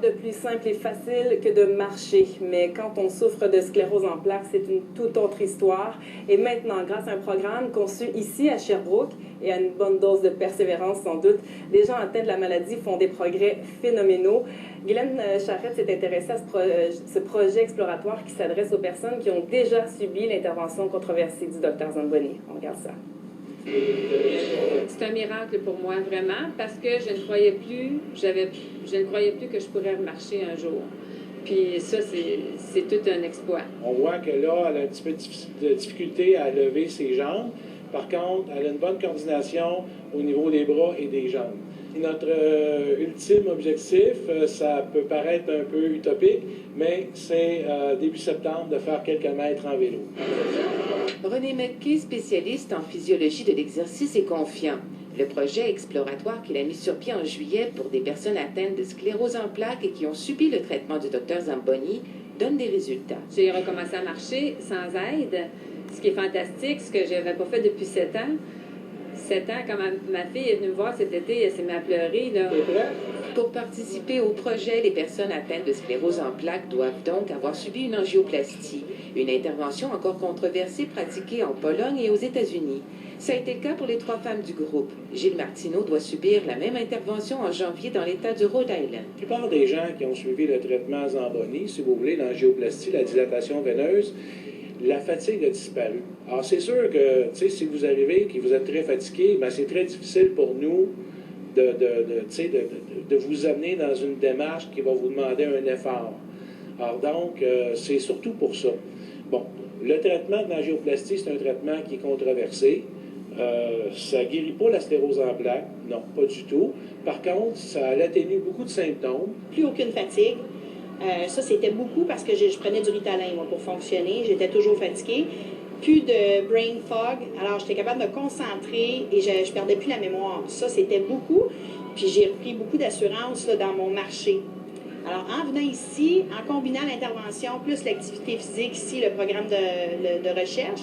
de plus simple et facile que de marcher, mais quand on souffre de sclérose en plaques, c'est une toute autre histoire. Et maintenant, grâce à un programme conçu ici à Sherbrooke et à une bonne dose de persévérance sans doute, les gens atteints de la maladie font des progrès phénoménaux. Guylaine Charette s'est intéressée à ce projet exploratoire qui s'adresse aux personnes qui ont déjà subi l'intervention controversée du Dr Zamboni. On regarde ça. C'est un miracle pour moi, vraiment, parce que je ne croyais plus, que je pourrais marcher un jour. Puis ça, c'est tout un exploit. On voit que là, elle a un petit peu de difficulté à lever ses jambes. Par contre, elle a une bonne coordination au niveau des bras et des jambes. Notre ultime objectif, ça peut paraître un peu utopique, mais c'est début septembre de faire quelques mètres en vélo. René McKay, spécialiste en physiologie de l'exercice, est confiant. Le projet exploratoire qu'il a mis sur pied en juillet pour des personnes atteintes de sclérose en plaques et qui ont subi le traitement du Dr Zamboni donne des résultats. J'ai recommencé à marcher sans aide, ce qui est fantastique, ce que je n'avais pas fait depuis 7 ans. 7 ans, quand ma fille est venue me voir cet été, elle s'est mise à pleurer. Là. Pour participer au projet, les personnes atteintes de sclérose en plaques doivent donc avoir subi une angioplastie, une intervention encore controversée pratiquée en Pologne et aux États-Unis. Ça a été le cas pour les 3 femmes du groupe. Gilles Martineau doit subir la même intervention en janvier dans l'État du Rhode Island. La plupart des gens qui ont suivi le traitement Zamboni, si vous voulez, l'angioplastie, la dilatation veineuse, la fatigue a disparu. Alors, c'est sûr que, si vous arrivez et que vous êtes très fatigué, bien, c'est très difficile pour nous de vous amener dans une démarche qui va vous demander un effort. Alors, donc, c'est surtout pour ça. Bon, le traitement de l'angioplastie, c'est un traitement qui est controversé. Ça ne guérit pas la sclérose en plaques, non, pas du tout. Par contre, ça atténue beaucoup de symptômes. Plus aucune fatigue. Ça, c'était beaucoup parce que je prenais du Ritalin, moi, pour fonctionner. J'étais toujours fatiguée. Plus de brain fog. Alors, j'étais capable de me concentrer et je perdais plus la mémoire. Ça, c'était beaucoup. Puis, j'ai repris beaucoup d'assurance là, dans mon marché. Alors, en venant ici, en combinant l'intervention plus l'activité physique ici, le programme de recherche,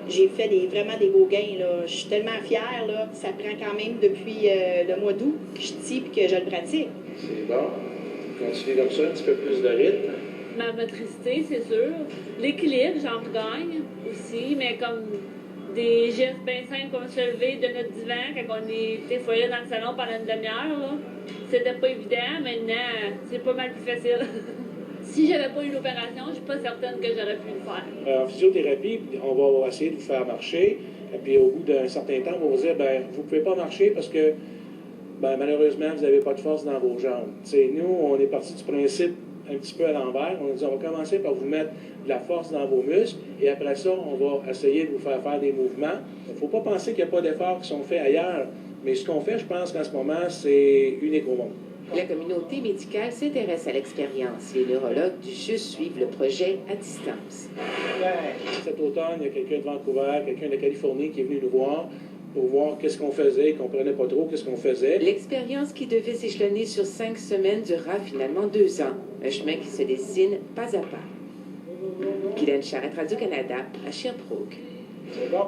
j'ai fait vraiment des beaux gains. Là. Je suis tellement fière. Là. Ça prend quand même depuis le mois d'août que je tire et que je le pratique. C'est bon. Continuez comme ça, un petit peu plus de rythme. Ma motricité, c'est sûr. L'équilibre, j'en regagne aussi, mais comme des gestes bien simples comme se lever de notre divan quand on était foyer dans le salon pendant une demi-heure, là, c'était pas évident. Maintenant, c'est pas mal plus facile. Si j'avais pas eu l'opération, je suis pas certaine que j'aurais pu le faire. En physiothérapie, on va essayer de vous faire marcher. Et puis au bout d'un certain temps, on va vous dire, ben, vous pouvez pas marcher parce que malheureusement, vous n'avez pas de force dans vos jambes. T'sais, nous, on est parti du principe un petit peu à l'envers. On a dit, on va commencer par vous mettre de la force dans vos muscles et après ça, on va essayer de vous faire faire des mouvements. Il ne faut pas penser qu'il n'y a pas d'efforts qui sont faits ailleurs, mais ce qu'on fait, je pense qu'en ce moment, c'est unique au monde. La communauté médicale s'intéresse à l'expérience. Les neurologues du CHUS suivent le projet à distance. Cet automne, il y a quelqu'un de Vancouver, quelqu'un de Californie qui est venu nous voir pour voir qu'est-ce qu'on faisait, qu'on ne comprenait pas trop qu'est-ce qu'on faisait. L'expérience qui devait s'échelonner sur 5 semaines durera finalement 2 ans. Un chemin qui se dessine pas à pas. Guylaine Charette, Radio-Canada, à Sherbrooke. C'est bon.